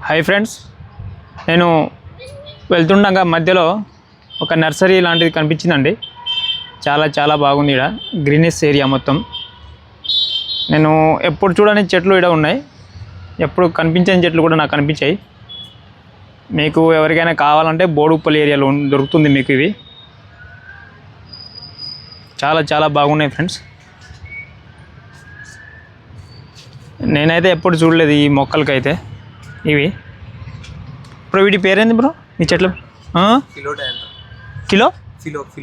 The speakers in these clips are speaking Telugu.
హాయ్ ఫ్రెండ్స్, నేను వెళ్తుండగా మధ్యలో ఒక నర్సరీ లాంటిది కనిపించిందండి. చాలా బాగుంది. ఇక్కడ గ్రీనిష్ ఏరియా మొత్తం. నేను ఎప్పుడు చూడని చెట్లు ఇక్కడ ఉన్నాయి, ఎప్పుడు కనిపించని చెట్లు కూడా నాకు కనిపించాయి. మీకు ఎవరికైనా కావాలంటే బోడుప్పల్ ఏరియాలో దొరుకుతుంది మీకు. ఇవి చాలా బాగున్నాయి ఫ్రెండ్స్. నేనైతే ఎప్పుడు చూడలేదు ఈ మొక్కలకైతే. ఇవి ఇప్పుడు వీటి పేరేంది బ్రో ఈ చెట్లు?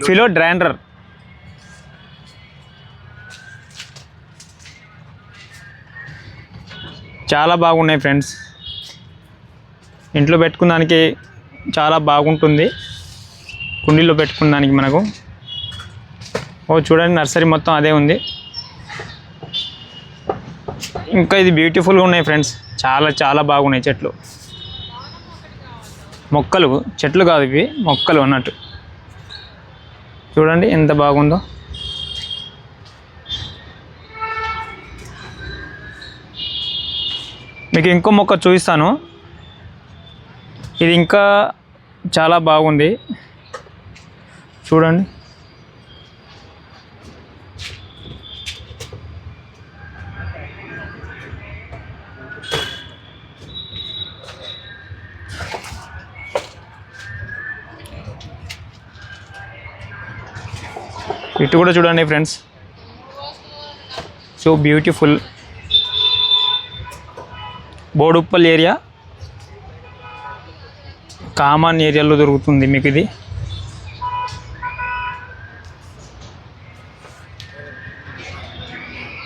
ఫిలోడెండ్రన్. చాలా బాగున్నాయి ఫ్రెండ్స్. ఇంట్లో పెట్టుకున్నానికి చాలా బాగుంటుంది, కుండీలో పెట్టుకున్నానికి మనకు. చూడండి, నర్సరీ మొత్తం అదే ఉంది. ఇంకా ఇది బ్యూటిఫుల్గా ఉన్నాయి ఫ్రెండ్స్. చాలా బాగున్నాయి చెట్లు. మొక్కలు, చెట్లు కాదు ఇవి, మొక్కలు అన్నట్టు. చూడండి ఎంత బాగుందో. మీకు ఇంకో మొక్క చూపిస్తాను. ఇది ఇంకా చాలా బాగుంది, చూడండి. ఇటు కూడా చూడండి friends, so beautiful. Boduppal area, common ఏరియాలో దొరుకుతుంది మీకు ఇది.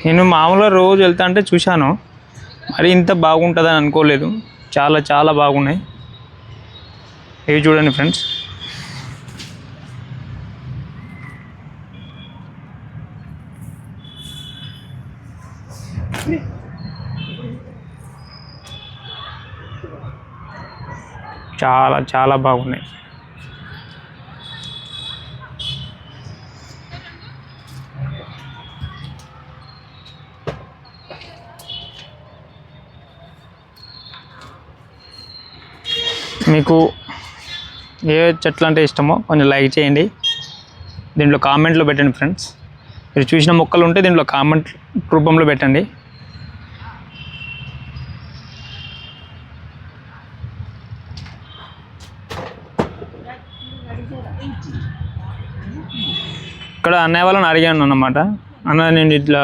నేను మామూలుగా రోజు వెళ్తా అంటే చూశాను, మరి ఇంత బాగుంటుందని అనుకోలేదు. చాలా బాగున్నాయి. ఇవి చూడండి ఫ్రెండ్స్. చాలా బాగున్నాయి. మీకు ఏ చెట్లు అంటే ఇష్టమో కొంచెం లైక్ చేయండి, దీంట్లో కామెంట్లో పెట్టండి ఫ్రెండ్స్. మీరు చూసిన మొక్కలు ఉంటే దీంట్లో కామెంట్ రూపంలో పెట్టండి. ఇక్కడ అన్నయ్య వాళ్ళని అడిగాను అన్నమాట. అన్న, నేను ఇట్లా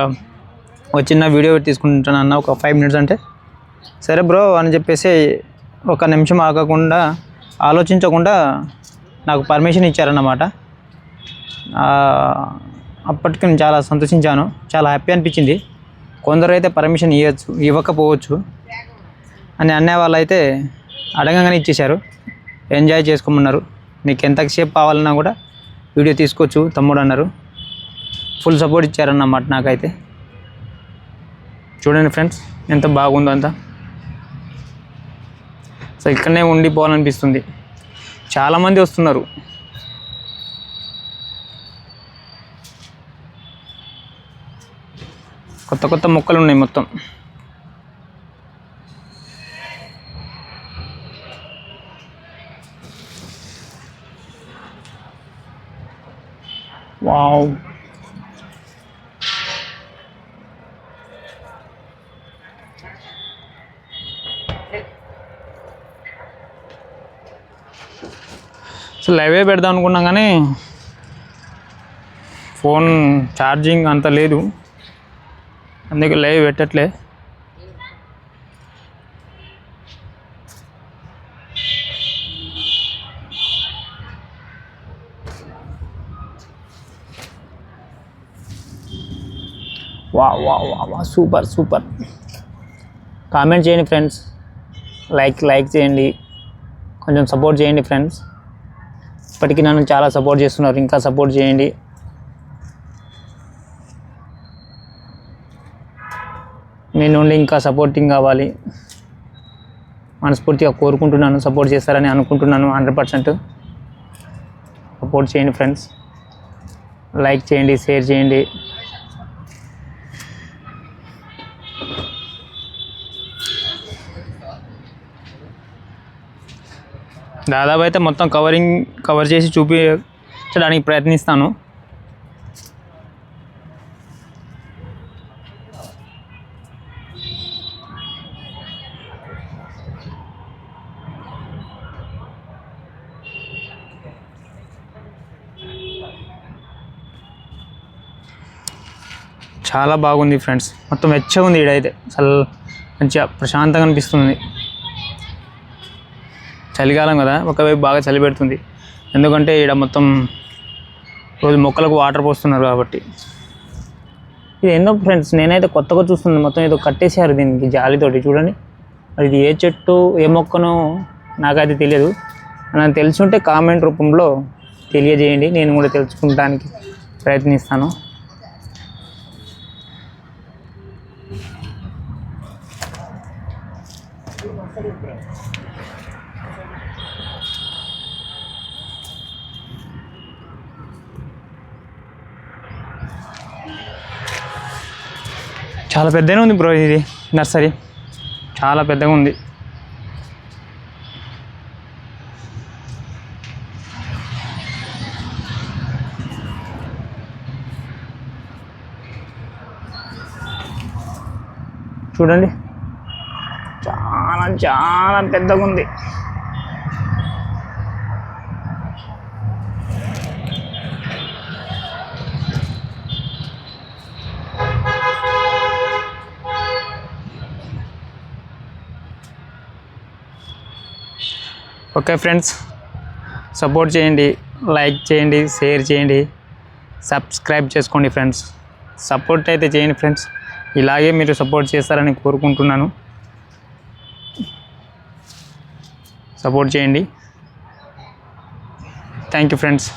ఒక చిన్న వీడియో తీసుకుంటాను అన్న, ఒక 5 minutes అంటే, సరే బ్రో అని చెప్పేసి ఒక నిమిషం ఆగకుండా, ఆలోచించకుండా నాకు పర్మిషన్ ఇచ్చారన్నమాట. అప్పటికి నేను చాలా సంతోషించాను, చాలా హ్యాపీ అనిపించింది. కొందరు అయితే పర్మిషన్ ఇవ్వకపోవచ్చు అని అన్నయ్య వాళ్ళు అయితే అడగంగానే ఇచ్చేశారు. ఎంజాయ్ చేసుకోమన్నారు. నీకు ఎంతసేపు కావాలన్నా కూడా వీడియో తీసుకోవచ్చు తమ్ముడు అన్నారు. ఫుల్ సపోర్ట్ ఇచ్చారన్నమాట నాకైతే. చూడండి ఫ్రెండ్స్ ఎంత బాగుందో అంతా. సో ఇక్కడనే ఉండిపోవాలనిపిస్తుంది. చాలామంది వస్తున్నారు. కొత్త మొక్కలు ఉన్నాయి మొత్తం. వావ్, అసలు లైవే పెడదాం అనుకున్నాం కానీ ఫోన్ ఛార్జింగ్ అంత లేదు, అందుకే లైవ్ పెట్టట్లే. వా సూపర్. కామెంట్ చేయండి ఫ్రెండ్స్, లైక్ చేయండి, కొంచెం సపోర్ట్ చేయండి ఫ్రెండ్స్. ఇప్పటికీ నన్ను చాలా సపోర్ట్ చేస్తున్నారు, ఇంకా సపోర్ట్ చేయండి. మీ నుండి ఇంకా సపోర్టింగ్ కావాలి మనస్ఫూర్తిగా కోరుకుంటున్నాను. సపోర్ట్ చేస్తారని అనుకుంటున్నాను. 100% సపోర్ట్ చేయండి ఫ్రెండ్స్. లైక్ చేయండి, షేర్ చేయండి. దాదాపు అయితే మొత్తం కవర్ చేసి చూపించడానికి ప్రయత్నిస్తాను. చాలా బాగుంది ఫ్రెండ్స్, మొత్తం వెచ్చగా ఉంది. ఈడైతే అసలు మంచిగా ప్రశాంతంగా అనిపిస్తుంది. చలికాలం కదా, ఒకవైపు బాగా చలి పెడుతుంది, ఎందుకంటే ఇక్కడ మొత్తం రోజు మొక్కలకు వాటర్ పోస్తున్నారు కాబట్టి. ఇది ఏందో ఫ్రెండ్స్, నేనైతే కొత్తగా చూస్తున్నాను. మొత్తం ఏదో కట్టేసారు దీనికి జాలితోటి, చూడండి. మరి ఇది ఏ చెట్టు ఏ మొక్కనో నాకైతే తెలియదు. నాకు తెలిసి ఉంటే కామెంట్ రూపంలో తెలియజేయండి, నేను కూడా తెలుసుకుంటానికి ప్రయత్నిస్తాను. చాలా పెద్దగా ఉంది బ్రో, ఇది నర్సరీ చాలా పెద్దగా ఉంది. చూడండి, చాలా చాలా పెద్దగా ఉంది. ఓకే ఫ్రెండ్స్, సపోర్ట్ చేయండి, లైక్ చేయండి, షేర్ చేయండి, సబ్స్క్రైబ్ చేసుకోండి ఫ్రెండ్స్. సపోర్ట్ అయితే చేయండి ఫ్రెండ్స్, ఇలాగే మీరు సపోర్ట్ చేస్తారని కోరుకుంటున్నాను. సపోర్ట్ చేయండి. Thank you friends.